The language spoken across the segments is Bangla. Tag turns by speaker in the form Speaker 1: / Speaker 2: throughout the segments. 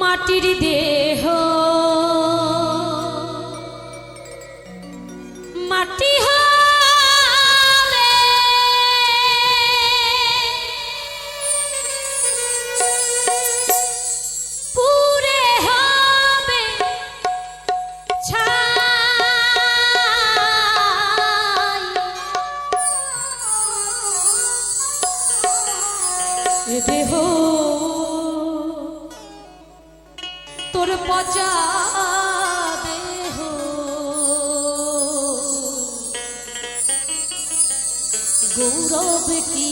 Speaker 1: মাটির দেহ মাটি হলে পুরে হবে ছাই দেহ তোর পচা দেহ গৌরব কি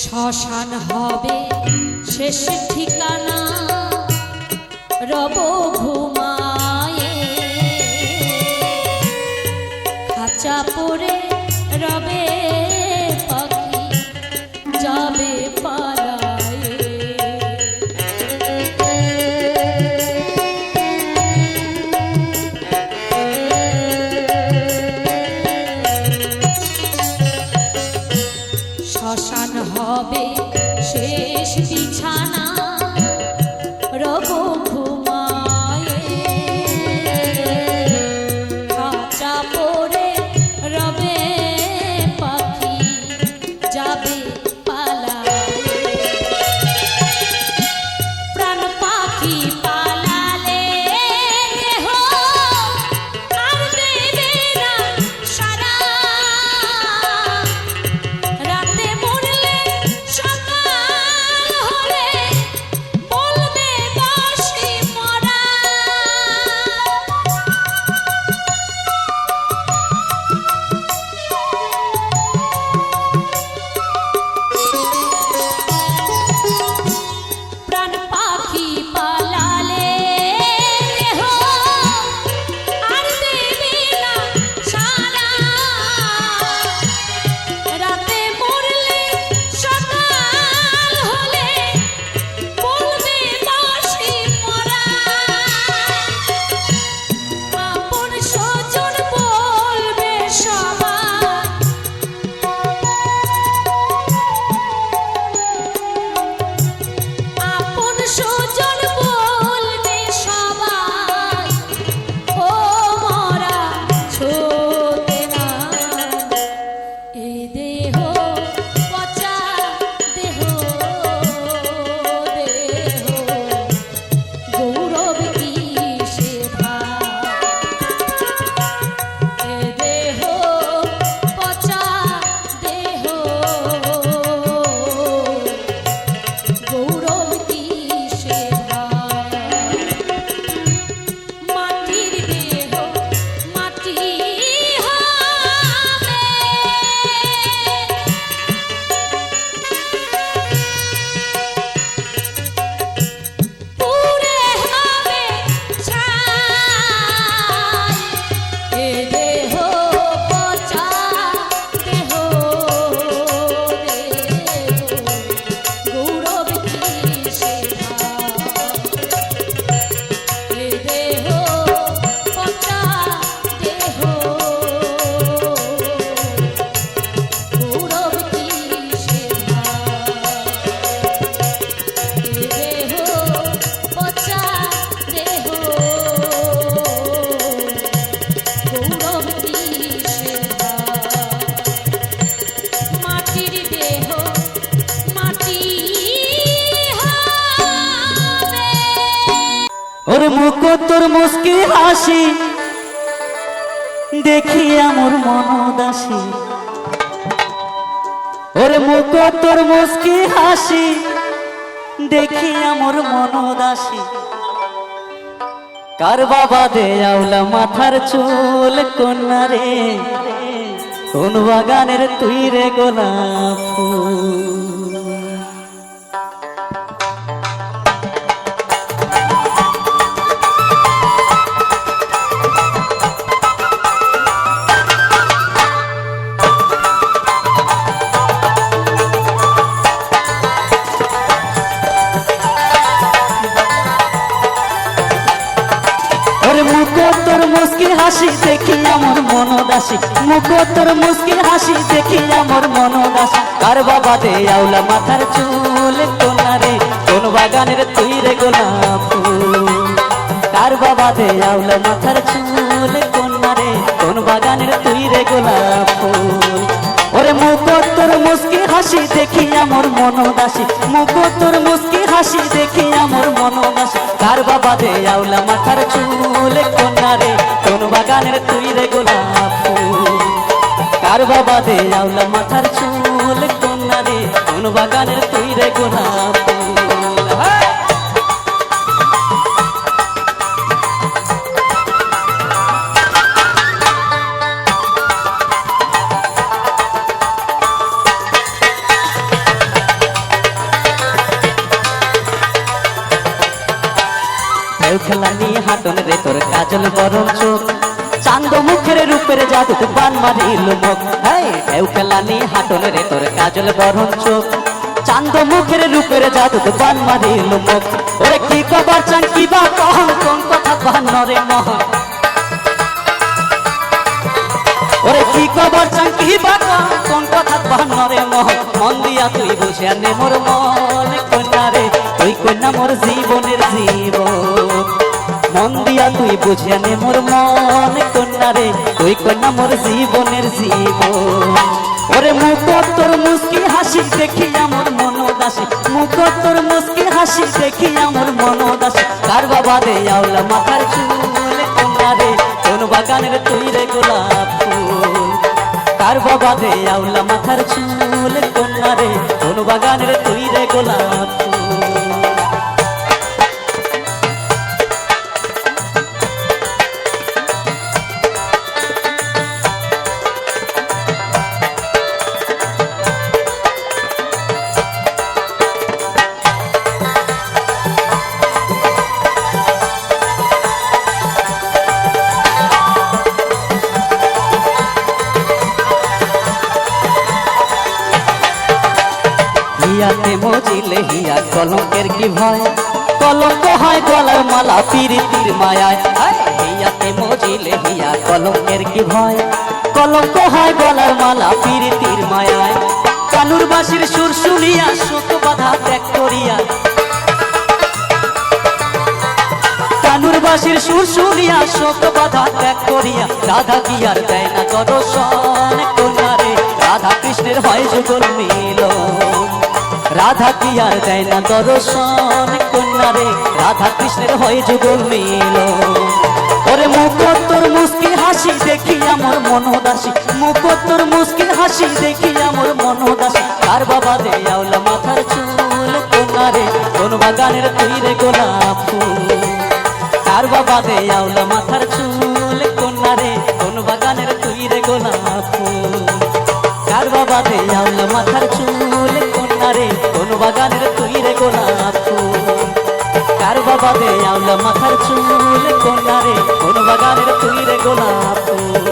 Speaker 1: শ্মশান হবে শেষ ঠিকানা রব ঘুমায়ে খাঁচা পড়ে রবে পাখি যাবে পালায় হবে শেষ বিছানা রব ঘুমায়ে খাঁচা পড়ে রবে পাখি যাবে পালায়ে প্রাণ পাখি পালালে দেহ আর দেবে না সারা রাতে মরলে সকাল হলে বলবে বাঁশি মরা প্রাণ পাখি পালালে দেহ আর দেবে না সারা রাতে মরলে সকাল হলে বলবে বাঁশি মরা আপন স্বজন বলবে সবাই আপন স্বজন বলবে সবাই ও মরা ছোটে না এ দেহ পচা দেহ গৌরব কিসে ভাই এ দেহ পচা দেহ গৌরব কিসে ভাই মাটির দেহ মাটি হবে পুরে হবে ছাই এ দেহ পচা দেহ গৌরব কিসে ভাই এ দেহ পচা দেহ গৌরব কিসে ভাই এ দেহ পচা দেহ গৌরব কিসে ভাই মাটির দেহ মাটি হবে
Speaker 2: ওর মুখ তোর মুস্কি হাসি দেখি আমার মন উদাসী ওর মুখ তোর মুস্কি হাসি দেখি আমার মন উদাসী কার বাবা দে আউলা মাথার চুল কন্যা রে কোন বাগানের তুই রে গোলাপ ফুল ওরে মুখ তোর মুস্কি হাসি দেখি আমার মন উদাসী মুখ তোর মুস্কি হাসি দেখি আমার মন উদাসী কার বাবা দে আউলা মাথার চুল কন্যা রে কোন বাগানের তুই রে গোলাপ ফুল কার বাবা দে আউলা মাথার চুল কন্যা রে কোন বাগানের তুই রে গোলাপ ফুল ওরে মুখ তোর মুস্কি হাসি দেখি আমার মন উদাসী মুখ তোর মুস্কি হাসি দেখি আমার মন উদাসী কার বাবা দে আউলা মাথার চুল কন্যা রে কোন বাগানের তুই রে গোলাপ ফুল কার বাবা দে আউলা মাথার চুল কন্যা রে কোন বাগানের তুই রে গোলাপ ফুল খেলানি হাটন রে তোর কাজল বরণ চোখ চান্দ মুখের রূপের জাদু বান মারিল মুখ ঢেউ খেলানি হাটন রে তোর কাজল বরণ চোখ চান্দ মুখের রূপের জাদু বান মারিল মুখ ওরে কি কবার চান কি বা কহন কোন কথা বানরে মহন ওরে কি কবার চান কি বা কহন কোন কথা বানরে মহন মন দিয়া তুই বুঝে নে মোর মন কন্যা রে তুই কন্যা মোর জীবনের জীবন মন দিয়া তুই বুঝে নে মোর মন কন্যা রে তুই কন্যা মোর জীবনের জীবন ওরে মুখ তোর মুস্কি হাসি দেখি আমার মন দাসী মুখ তোর মুস্কি হাসি দেখি আমার মন দাসী কার বাবা দে আউলা মাথার চুল কন্যা রে কোন বাগানের তুই রে গোলাপ ফুল কার বাবা দে আউলা মাথার চুল কন্যা রে কোন বাগানের তুই রে গোলাপ ফুল হিয়াতে মজিলে হিয়া কলঙ্কের কি ভয় কলঙ্ক হয় গলার মালা পিরিতির মায়ায় হিয়াতে মজিলে হিয়া কলঙ্কের কি ভয় কলঙ্ক হয় গলার মালা পিরিতির মায়ায় কানুর বাঁশির সুর শুনিয়া শোক বাধা ত্যাগ করিয়া কানুর বাঁশির সুর শুনিয়া শোক বাধা ত্যাগ করিয়া রাধা কি আর দেয় না দর্শন কন্যা রে রাধা কৃষ্ণের হয় যুগল মিলন রাধা কি আর দেয় না দর্শন কন্যা রে রাধা কৃষ্ণের হয় যুগল মিলন ওরে মুখ তোর মুস্কি হাসি দেখি আমার মন দাসী মুখ তোর মুস্কি হাসি দেখি আমার মন দাসী কার বাবা দে আউলা মাথার চুল কন্যা রে কোন বাগানের তুই রে গোলাপ ফুল কার বাবা দে আউলা মাথার চুল কন্যা রে কোন বাগানের তুই রে গোলাপ ফুল কার বাবা দে আউলা মাথার চুল কন্যা রে কোন বাগানের তুই রে গোলাপ ফুল কার বাবা দে আউলা মাথার চুল কন্যা রে কোন বাগানের তুই রে গোলাপ ফুল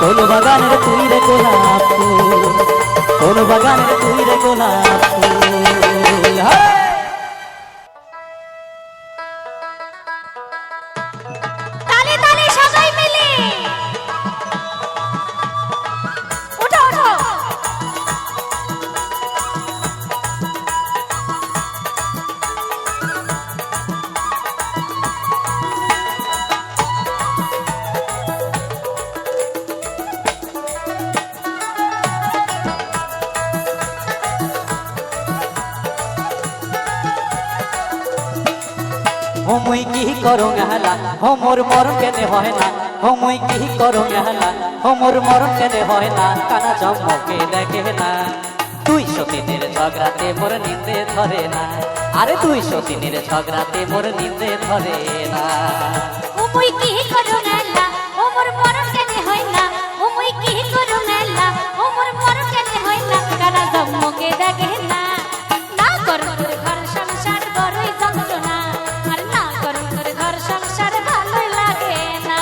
Speaker 2: কোন বাগানের তুই রে গোলাপ ফুল কোন বাগানের তুই রে গোলাপ ফুল
Speaker 1: তালে তালে সবাই মিলে ওঠো ওঠো
Speaker 2: হমুই কি করো হেলা হোমর মরণ কেনে হয় না হমুই কি করো হেলা হোমর মরণ কেনে হয় না কানা জন্মকে দেখে না 200 দিনের ঝগড়াতে মোর নিন্দে ধরে না আরে 200 দিনের ঝগড়াতে মোর নিন্দে ধরে না
Speaker 1: ওমই কি করো মেলা ওমর মরণ কেনে হয় না ওমই কি করো মেলা ওমর মরণ কেনে হয় না কারা জন্মকে দেখে না না করো তোর ঘর সংসার বড়ই যন্ত্রণা আর না করো তোর ঘর সংসার ভালো লাগে না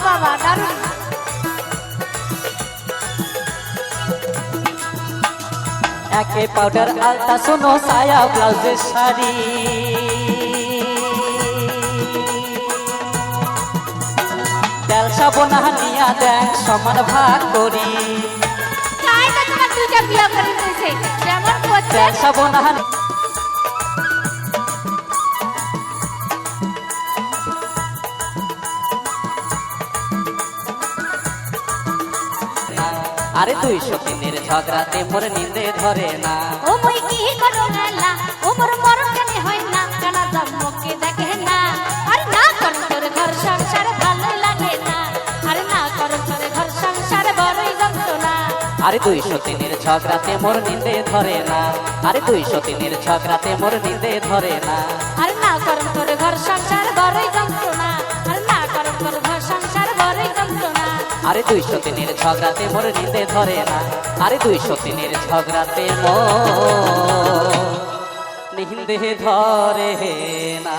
Speaker 1: বাবা দারুণ
Speaker 2: একে পাউডার আলতা শোনো সায়া ব্লাউজের শাড়ি তেল সাবন হানিয়া দেখ সমান ভাগ করি
Speaker 1: তাই তো তোমার দুইটা বিয়ে করে দিয়েছে যেমন করছে
Speaker 2: তেল সাবন হানি আরে 200 দিনের ঝগড়াতে মোর নিন্দে ধরে না
Speaker 1: ওমই কি করো মেলা ওমর মরণ কেনে হয় না কানা জন্মকে দেখে না আর না করো তোর ঘর সংসার ভালো লাগে না আর না করো তোর ঘর সংসার বড়ই যন্ত্রণা
Speaker 2: আরে 200 দিনের ঝগড়াতে মোর নিন্দে ধরে না আরে 200 দিনের ঝগড়াতে মোর নিন্দে ধরে না
Speaker 1: আর না করো তোর ঘর সংসার বড়ই যন্ত্রণা আর না করো তোর ঘর সংসার বড়ই যন্ত্রণা
Speaker 2: আরে 200 দিনের ঝগড়াতে মোর নিন্দে ধরে না আরে 200 দিনের ঝগড়াতে মোর নিন্দে ধরে না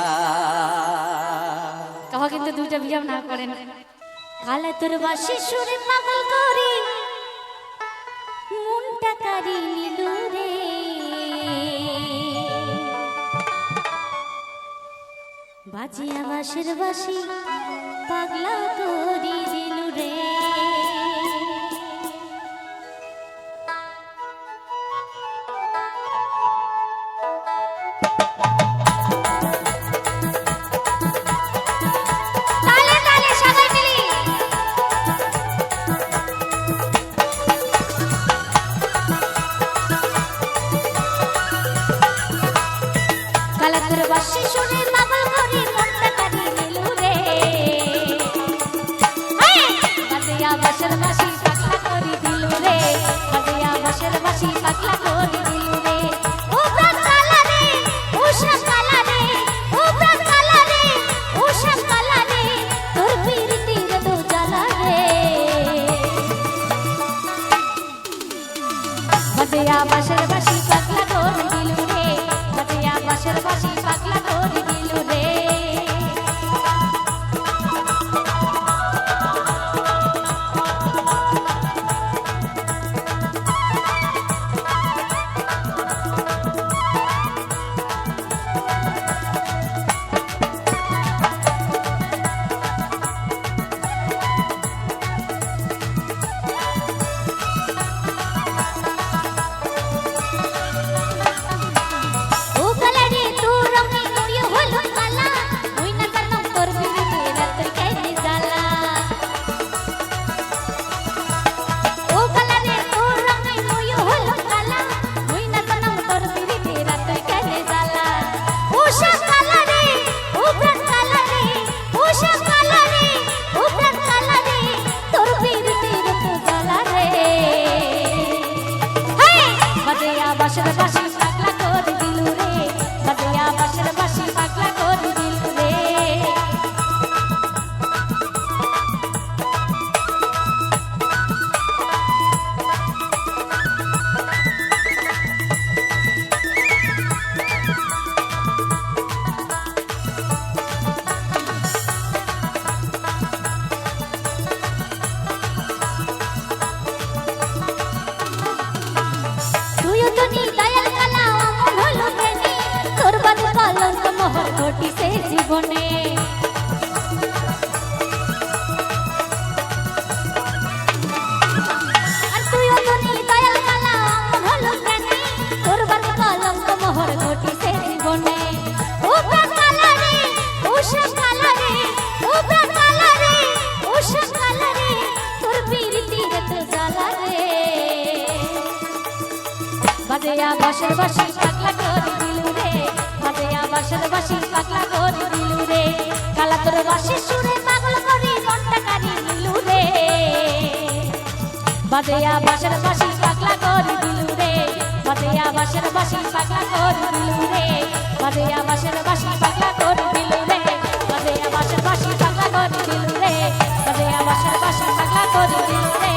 Speaker 1: কিন্তু দুইটা বিয়াও না করেন। কালে তোর বাসি সুরে পাগল করি মনটা কারি নিলু রে, বাজিয়া বাঁশের বাঁশি পাগলা করি দিলু রে। বাঁশি শুনে পাগল করি মনটা কারি নিলু রে, বাজিয়া বাঁশের বাঁশি পাগলা করি দিলু রে, বাজিয়া বাঁশের বাঁশি পাগলা করি দিলু রে। ও প্রাণ কালা রে, উষা কালা রে, ও প্রাণ কালা রে, উষা কালা রে, তোর পীড়িতির দু জ্বালা রে, বাজিয়া বাঁশের বাঁশি পাগলা করি দিলু রে, বাজিয়া বাঁশের বাঁশি পাগলা করে দিলু রে। বাঁশের বাঁশি পাগলা করে দিলু রে, বাজিয়া বাঁশের বাঁশি পাগলা করে দিলু রে। তুইও তো নি দয়াল কালা অমন হলো প্রেমী, তোর বাদ কলঙ্ক মোহর ঘটিছে জীবনে। আর তুইও তো নি দয়াল কালা অমন হলো প্রেমী, তোর বাদ কলঙ্ক মোহর ঘটিছে জীবনে। ও প্রাণ কালা রে, উষা কালা রে, ও প্রাণ কালা রে, উষা কালা রে, তোর পীড়িতির দু জ্বালা রে, বাজিয়া বাঁশের বাঁশি পাগলা করে দিলু রে, বাজিয়া বাঁশের বাঁশি পাগলা করে দিলু রে। কালা তোর বাঁশি সুরে পাগল করি মনটা কারি নিলু রে, বাজিয়া বাঁশের বাঁশি পাগলা করে দিলু রে, বাজিয়া বাঁশের বাঁশি পাগলা করে দিলু রে, বাজিয়া বাঁশের বাঁশি পাগলা করে দিলু রে, বাজিয়া বাঁশের বাঁশি পাগলা করে দিলু রে, বাজিয়া বাঁশের বাঁশি পাগলা করে দিলু রে,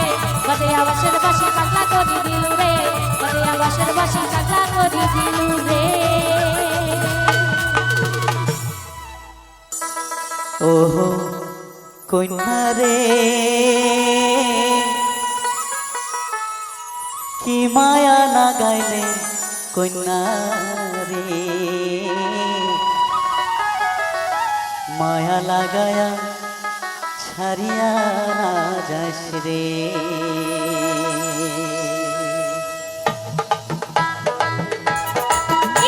Speaker 1: বাজিয়া বাঁশের বাঁশি পাগলা করে দিলু রে, বাজিয়া বাঁশের বাঁশি পাগলা করে দিলু রে।
Speaker 2: ওহো কন্যা রে, কি মায়া না গাইলে কন্যা রে, মায়া লাগায়া ছাড়িয়া না যাস রে।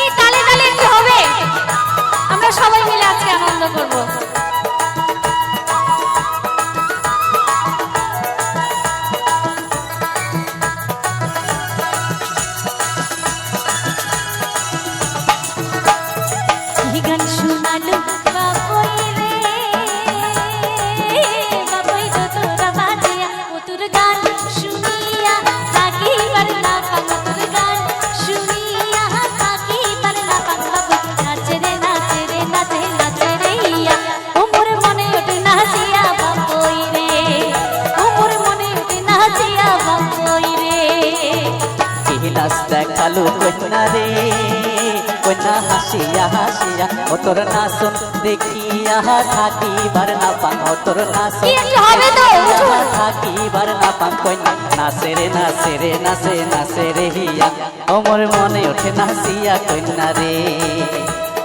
Speaker 1: এই তালে তালে কি হবে? আমরা সবাই মিলে আজকে আনন্দ করব। এই গান শোনালো বাবুই রে, বাবুই তো তোরা বাজিয়া ও তোর গান শুনিয়া থাকি পারলা পাগল, তোর গান শুনিয়া থাকি পারলা পাগল। নাচে রে নাচে রে নাচে নাচে রে ইয়া, ও মোর মনে ওঠে নাচিয়া বাবুই রে, ও মোর মনে ওঠে নাচিয়া বাবুই রে।
Speaker 2: কি নাচ দেখালো কন্যা রে, কন্যা হাসিয়া হাসিয়া ও তোর নাচন দেখিয়া থাকিবার না পান ও তোর নাচন
Speaker 1: কি একটু হবে তো?
Speaker 2: থাকিবার না পান কন্যা নাচে রে নাচে রে নাচে নাচে রে হিয়া ও মোর মনে ওঠে নাচিয়া কন্যা রে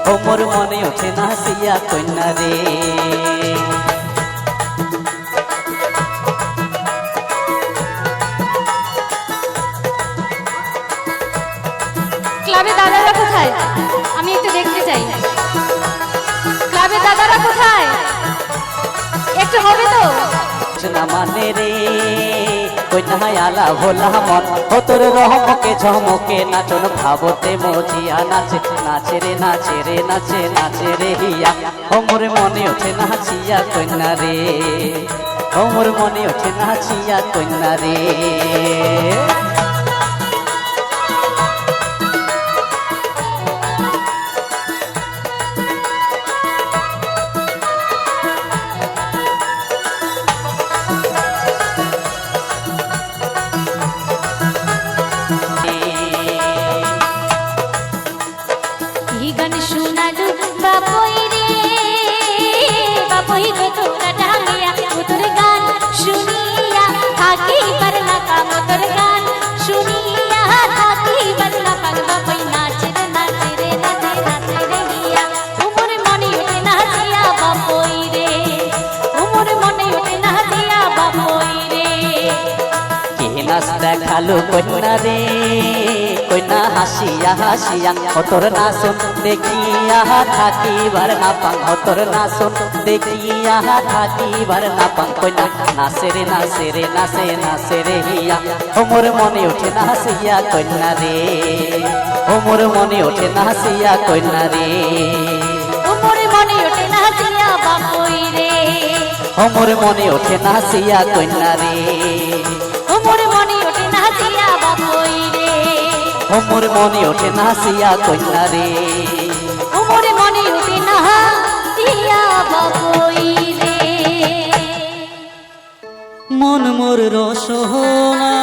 Speaker 2: ও মোর মনে ওঠে নাচিয়া কন্যা রে
Speaker 1: ক্লাবে দাদারা কোথায়? আমি একটু দেখতে চাই। ক্লাবে দাদারা কোথায়? একটু হবে তো?
Speaker 2: না মানে রে কন্যা আলা ভোলা মন ও তোর রহমকে ঝমকে নাচন ভাবতে মজিয়া নাচে নাচে রে নাচে রে নাচে নাচে রে হিয়া ও মোর মনে ওঠে নাচিয়া কন্যা রে ও মোর মনে ওঠে নাচিয়া কন্যা রে
Speaker 1: এই গান শোনালু বাপই রে বাপই গো তোরা ডালিয়া তোর গান শুনিয়া থাকিবার না কাম তোর গান শুনিয়া থাকিবার না কাম বাপই নাচে রে নাচে রে নাচে নাচে রে হিয়া উমর মনে ওঠে নাচিয়া বাপই রে উমর মনে ওঠে নাচিয়া বাপই রে
Speaker 2: কে নাচ দেখালো কন্যা রে কন্যা হাসিয়া হাসিয়া ও তোর নাচন দেখিয়া থাকিবার না পান ও তোর নাচন দেখিয়া থাকিবার না পান কন্যা নাচে রে নাচে রে নাচে নাচে রে হিয়া ও মোর মনে ওঠে নাচিয়া কন্যা রে ও মোর মনে ওঠে নাচিয়া কন্যা রে
Speaker 1: উমর মনে ওঠে নাচিয়া বাপই রে
Speaker 2: ও মোর মনে ওঠে নাচিয়া কন্যা রে
Speaker 1: উমর মনে ওঠে নাচিয়া বাপই রে
Speaker 2: ও মোর মনে ওঠে নাচিয়া কন্যা রে
Speaker 1: উমর মনে ওঠে নাচিয়া বাপই রে
Speaker 2: মন মোর রসনা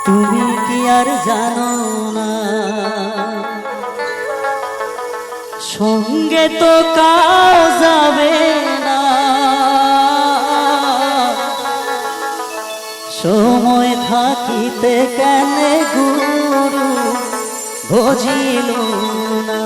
Speaker 2: তুমি কি আর জানো না সঙ্গে তো কাউ যাবে না সময় থাকিতে কেনে গুরু বুঝিল না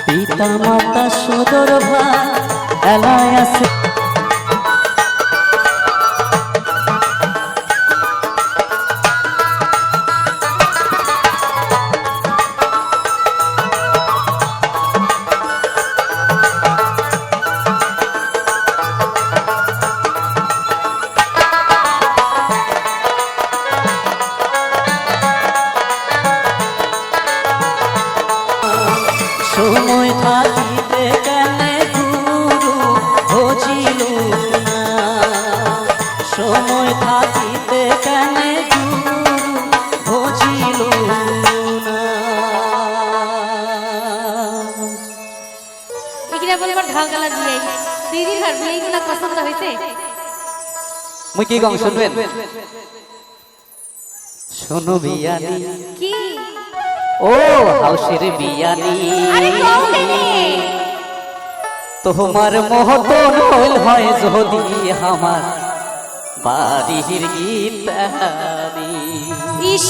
Speaker 2: পিতা মাতা সদর ভাই এলায় আছে সময় থাকিতে কেনে গুরু বুঝিল না সময় থাকিতে কেনে গুরু বুঝিল না
Speaker 1: এখানে বলবার ঢাল গালা দিয়ে দিদির ঘর এইগুলা পছন্দ হয়েছে
Speaker 2: মুই কি গান শুনবেন শোনো বিয়ানি
Speaker 1: কি
Speaker 2: ও হাউসের বিয়ানি
Speaker 1: আরে কৌলেনি
Speaker 2: তোমার মহতন হইল হয় যদি আমার বাড়ির গীতানি
Speaker 1: ইস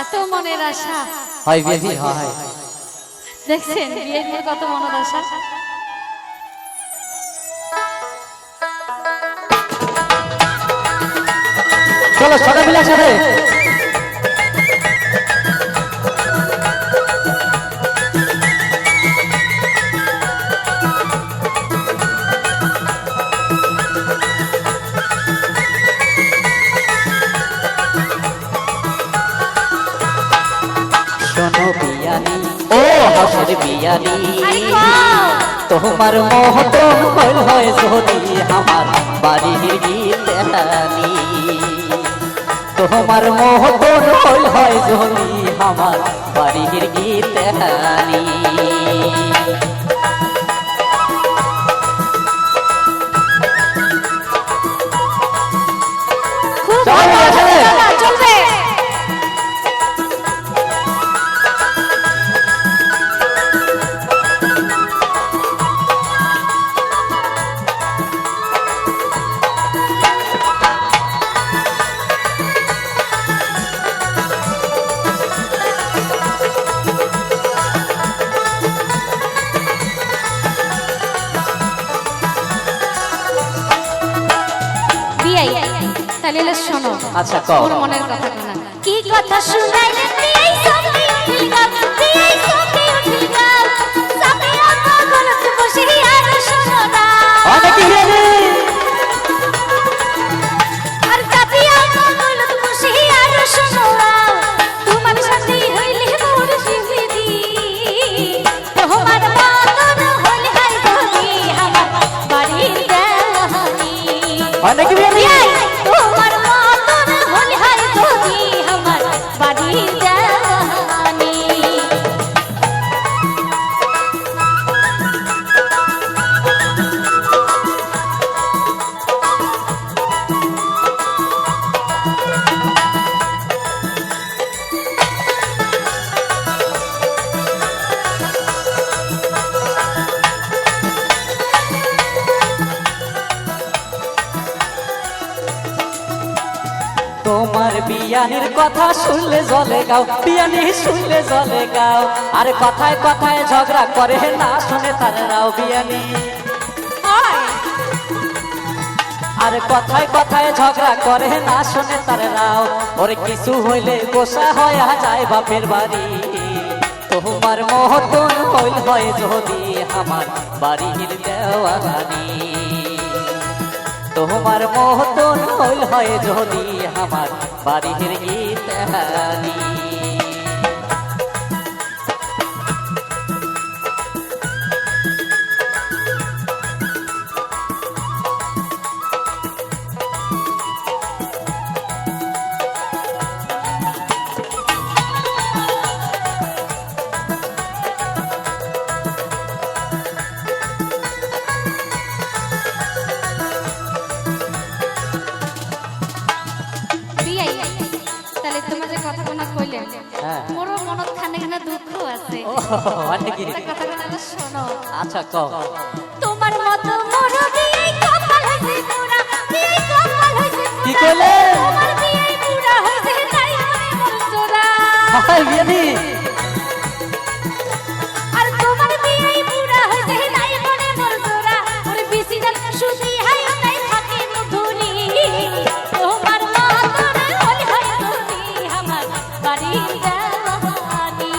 Speaker 1: এত মনের আশা
Speaker 2: হয় বেবি হয়
Speaker 1: দেখছেন বিয়ের পর কত মনের আশা
Speaker 2: একসাথে শোনো বিয়ানি ও হাসের বিয়ানি
Speaker 1: আরে কও
Speaker 2: তোমার মহতন হইল হয় যদি আমার বাড়ির গীতানি তোমার মহতন হইল হয় যদি আমার বাড়ির গীতানি
Speaker 1: খুব
Speaker 2: চলো,
Speaker 1: ভালো,
Speaker 2: চলো।
Speaker 1: চলবে বিয়াই তাহলে এলে শোনো
Speaker 2: আচ্ছা কও
Speaker 1: ওর মনের কথা শোনা কি কথা শুনাইলে বিয়াই সবই উঠিল গাব বিয়াই সবই উঠিল গাব সামনে আমার গলত বসে আর শোনো না
Speaker 2: অনেক বিয়ানি
Speaker 1: আর কাপি আমার গলত বসে আর শোনো না তোমার সাথে হইলে মোর জিবি তোমার মতন হইলে হাই ধনি আমার বাড়ির দেওয়ানি
Speaker 2: অনেক বিয়ানি
Speaker 1: বিয়াই তোমার মতন হইলে হাই ধনি আমার বাড়ির দেওয়ানি
Speaker 2: তোমার বিয়ানির কথা শুনলে জলে গাও বিয়ানি শুনলে জলে গাও আর কথায় কথায় ঝগড়া করে না শুনে তারাও বিয়ানি আর কথায় কথায় ঝগড়া করে না শুনে তারাও ওর কিছু হইলে গোসা হয়ে যায় বাপের বাড়ি তোমার মহতন হইল হয় যদি আমার বাড়ির দেওয়ানি তোমার মহতন হইল হয় যদি আমার বাড়ির গীতানি
Speaker 1: বিয়াই তাহলে তোমার যে কথা কোনা কইলেন
Speaker 2: হ্যাঁ।
Speaker 1: মোরও মনত খানে খানে দুঃখ আছে
Speaker 2: ও অনেক
Speaker 1: একটা কথা কোনা শোনো
Speaker 2: আচ্ছা কও
Speaker 1: তোমার মত মোর বিয়াই কপাল হইছে পুরা বিয়াই কপাল হইছে
Speaker 2: কি
Speaker 1: পুরা
Speaker 2: কইলে?
Speaker 1: তোমার বিয়াই পুরা হইছে তাই মনে মোর জোড়া
Speaker 2: হাই বিয়ানি
Speaker 1: আর তোমার বিয়াই পুরা হইছে তাই মনে মোর জোড়া ওরে বেশি জান সুখী হাই তাই থাকে মধুরি তোমার মতন হলি হয় তুমি আমার বাড়ি দেওয়ানি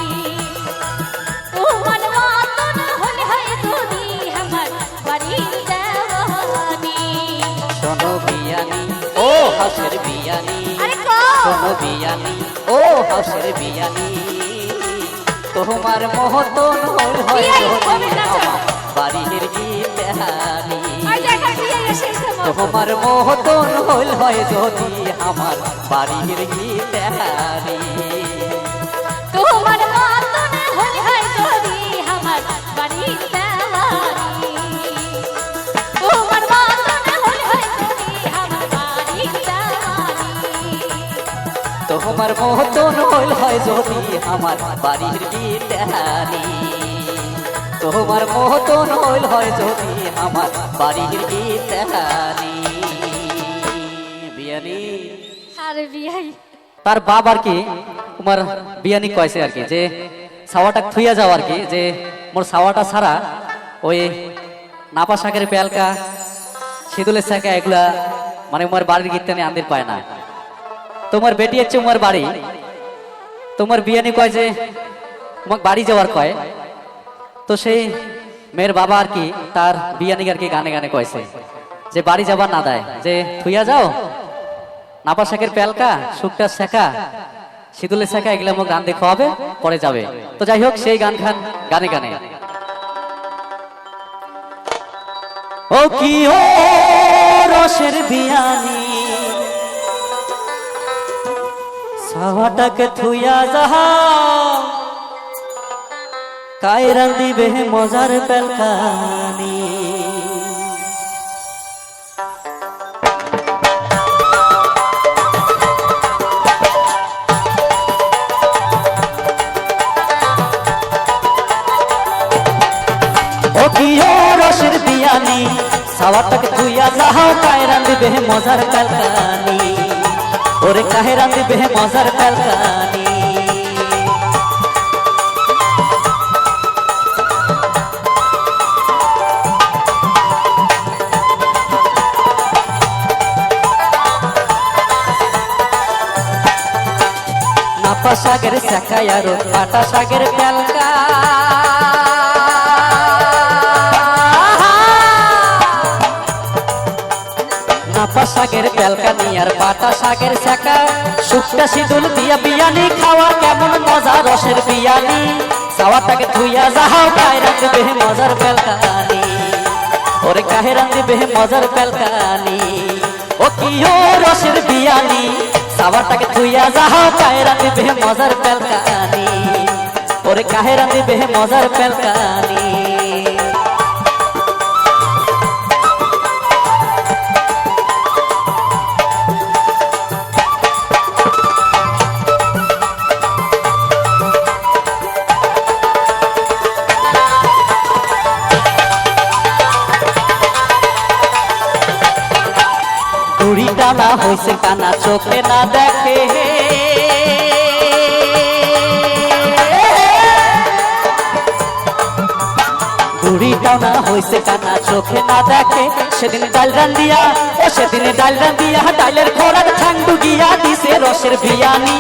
Speaker 1: তোমার মতন হলি হয় তুমি আমার বাড়ি দেওয়ানি
Speaker 2: শোনো বিয়ানি ও হাসের বিয়ানি
Speaker 1: আরে কও
Speaker 2: শোনো বিয়ানি ও হাসের বিয়ানি তোমার মহতন হইল হয়
Speaker 1: বিয়াই,
Speaker 2: যদি
Speaker 1: কবে নাচো?
Speaker 2: আমার বাড়ির গীতানি
Speaker 1: আর দেখা বিয়াই এসেছে মোর
Speaker 2: তোমার মহতন হইল হয় যদি আমার বাড়ির গীতানি
Speaker 1: তোমার মতন হলি হয় যদি আমার বাড়ি দেওয়ানি তোমার মতন হলি হয় যদি আমার বাড়ি দেওয়ানি
Speaker 2: তোমার মহতন হইল হয় যদি আমার বাড়ির গীতানি তোমার মহতন হইল হয় যদি আমার বাড়ির গীতানি বিয়ানি
Speaker 1: আরে বিয়াই
Speaker 2: তার বাপ আর কি তোমার বিয়ানি কয়েছে আর কি যে সাওয়াটা থুইয়া যাও আর কি যে মোর সাওয়াটা ছাড়া ওই নাপা শাকের পেয়ালকা শীতলের শাকা এগুলা মানে তোমার বাড়ির গীতানি আন্দির পায় না তোমার বেটি হচ্ছে উমার বাড়ি, তোমার বিয়ানি কয় যে তোমাকে বাড়ি যাওয়ার কয়, তো সেই মেয়ের বাবা আর কি তার বিয়ানি আর কি গানে গানে কয়েছে যে বাড়ি যাবার না দেয়, যে থুইয়া যাও নাপা শাকের পেলকা শুকটা শেখা শীতলের শেখা এগুলো মোক গান দেখো হবে পরে যাবে। তো যাই হোক সেই গান খান গানে গানে ও কি ও রসের বিয়ানি সাওয়াটাকে থুইয়া যাহা কায়রা দিবে মজার পেলকানি। ও কি ও রসের বিয়ানি সাওয়াটাকে থুইয়া যাহা কায়রা দিবে মজার পেলকানি, ওরে কায়রা দিবে মজার পেলকানি। নাপা শাকের শেখা আর পাটা শাকের পেলকা নাপা শাকের পেলকানি আর পাটা শাকের শেখা শুকটা শীতল দিয়া বিয়ানি খাওয়ার কেমন মজা রসের বিয়ানি সাওয়াটাকে থুইয়া যাহাও কায়রা দিবে মজার পেলকানি, ওরে কায়রা দিবে মজার পেলকানি। ও কি ও রসের বিয়ানি সাওয়াটাকে থুইয়া যাহাও কায়রা দিবে মজার পেলকানি, ওরে কায়রা দিবে মজার পেলকানি। দড়ি টানা হইছে কানা চোখে না দেখে, দড়ি টানা হইছে কানা চোখে না দেখে। সেদিন ডাল রান্দিয়া ও সেদিন ডাল রান্দিয়া ডালের খোরাক ঠান্ডু গিয়া দিছে রসের বিয়ানি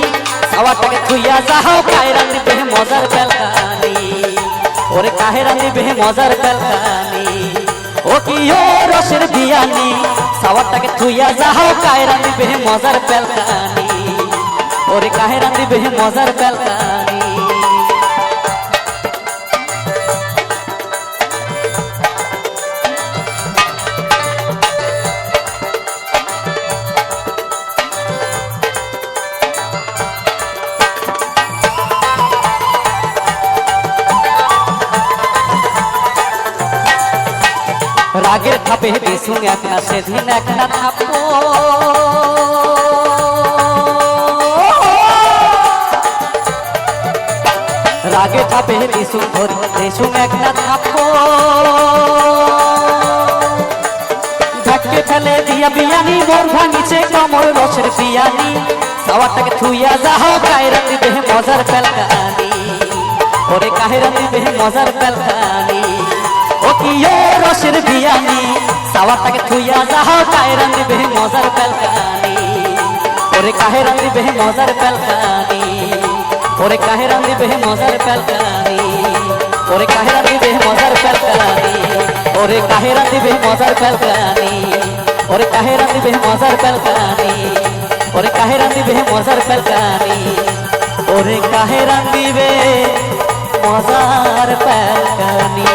Speaker 2: সাওয়াটাকে থুইয়া যাহাও কায়রা দিবে মজার পেলকানি, ওরে কায়রা দিবে মজার পেলকানি। ও কি ও রসের বিয়ানি সাওয়াটাকে থুইয়া যাহাও কায়রা দিবে মজার পেলকানি, ওরে কায়রা দিবে মজার পেলকানি। রাগের থাপে বেসুন এক না সেদিন এক না থাপো, রাগে থাপে বেসুন ধরি বেসুন এক না থাপো। ধাক্কে ফেলে দিয়া বিয়ানি মোর ভাঙিছে কমর রসের বিয়ানি সাওয়াটাকে থুইয়া যাহাও কায়রা দিবে মজার পেলকানি, ওরে কায়রা দিবে মজার পেলকানি। ও কি ও রসের বিয়ানি সাওয়াটাকে থুইয়া যাহাও কায়রা দিবে মজার পেলকানি, ওরে কায়রা দিবে মজার পেলকানি, ওরে কায়রা দিবে মজার পেলকানি, ওরে কায়রা দিবে মজার পেলকানি, ওরে কায়রা দিবে মজার পেলকানি, ওরে কায়রা দিবে মজার পেলকানি, ওরে কায়রা দিবে মজার পেলকানি, ওরে কায়রা দিবে মজার পেলকানি।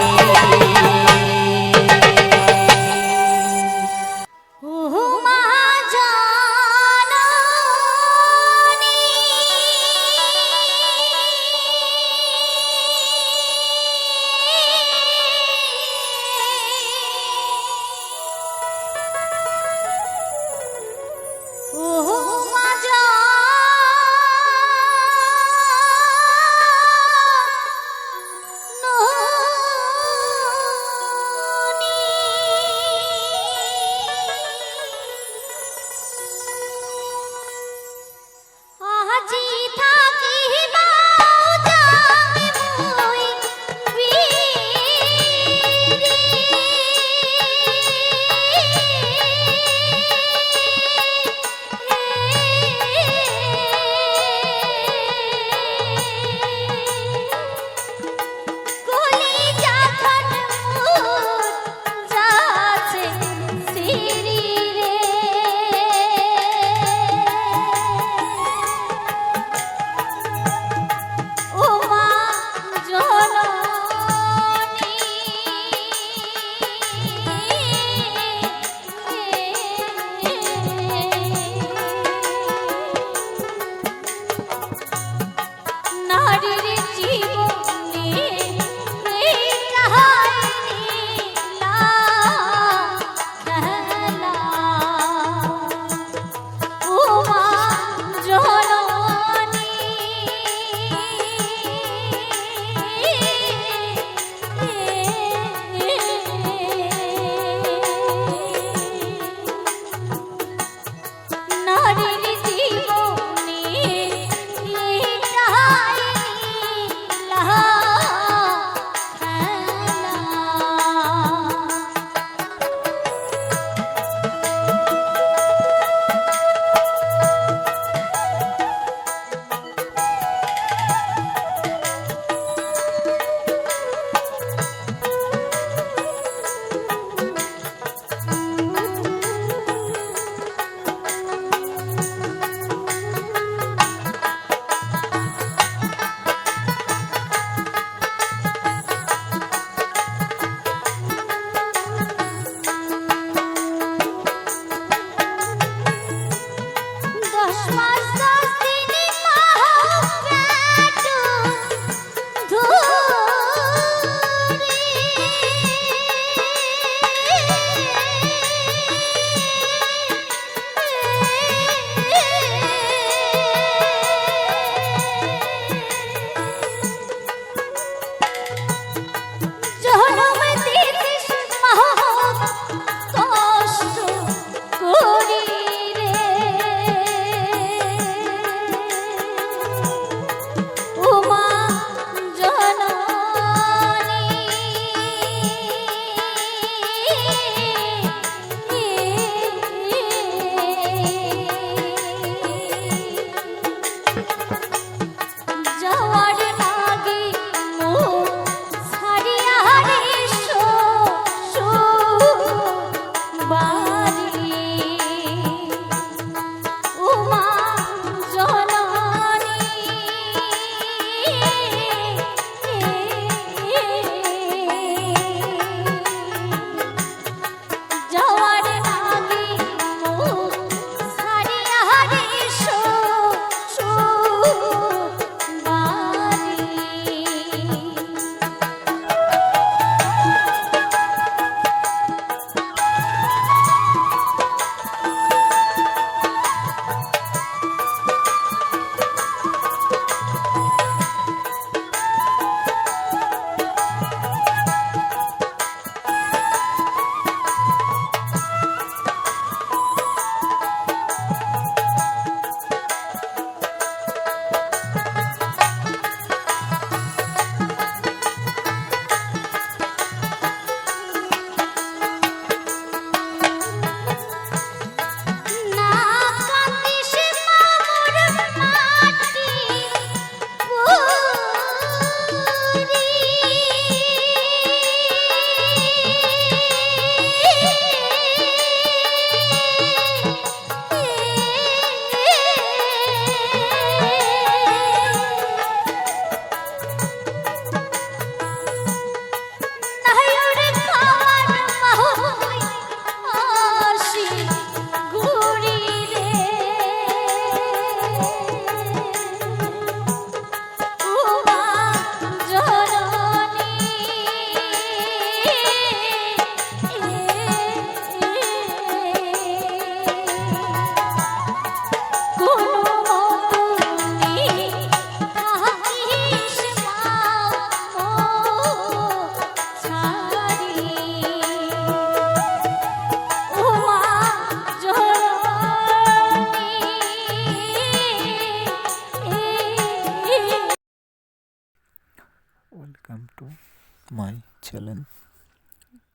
Speaker 3: My channel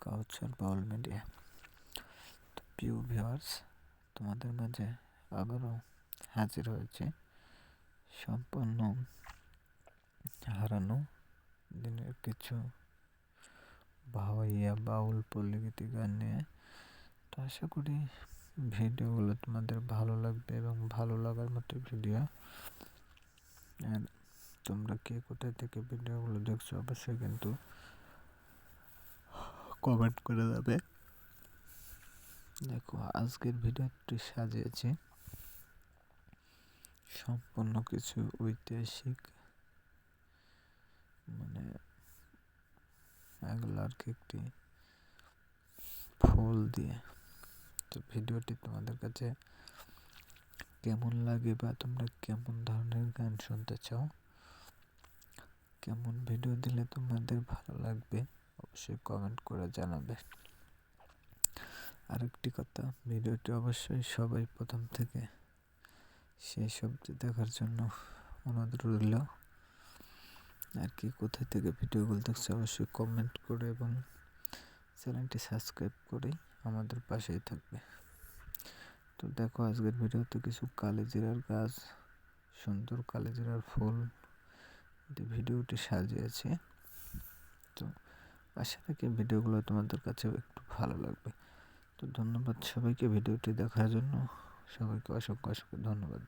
Speaker 3: কাউচার Baul media. তো প্রিয় ভিউয়ার্স, তোমাদের মাঝে আবারও হাজির হয়েছে সম্পূর্ণ হারানো দিনের কিছু ভাওয়াইয়া বাউল পল্লীগীতি গান নিয়ে। তো আশা করি ভিডিওগুলো তোমাদের ভালো লাগবে এবং ভালো লাগার মতো ভিডিও। আর তোমরা কে কোথায় থেকে ভিডিওগুলো দেখছো অবশ্যই কিন্তু কমেন্ট করে যাবে। দেখো, আজকের ভিডিওটি সাজিয়েছি সম্পূর্ণ কিছু ঐতিহাসিক, মানে এগুলো আর কি একটি ফুল দিয়ে। তো ভিডিওটি তোমাদের কাছে কেমন লাগে বা তোমরা কেমন ধরনের গান শুনতে চাও, কেমন ভিডিও দিলে তোমাদের ভালো লাগবে অবশ্যই কমেন্ট করে জানাবে। আরেকটি কথা, ভিডিওটি অবশ্যই সবাই প্রথম থেকে শেষ অবধি দেখার জন্য অনুরোধ রইল। আর কি কোথা থেকে ভিডিওগুলো দেখছে অবশ্যই কমেন্ট করে এবং চ্যানেলটি সাবস্ক্রাইব করে আমাদের পাশেই থাকবে। তো দেখো, আজকের ভিডিওতে কিছু কালিজিরার গাছ, সুন্দর কালিজিরার ফুল দিয়ে ভিডিওটি সাজিয়েছি। তো আশা রাখি ভিডিওগুলো তোমাদের কাছে একটু ভালো লাগবে। তো ধন্যবাদ সবাইকে ভিডিওটি দেখার জন্য, সবাইকে অসংখ্য অসংখ্য ধন্যবাদ।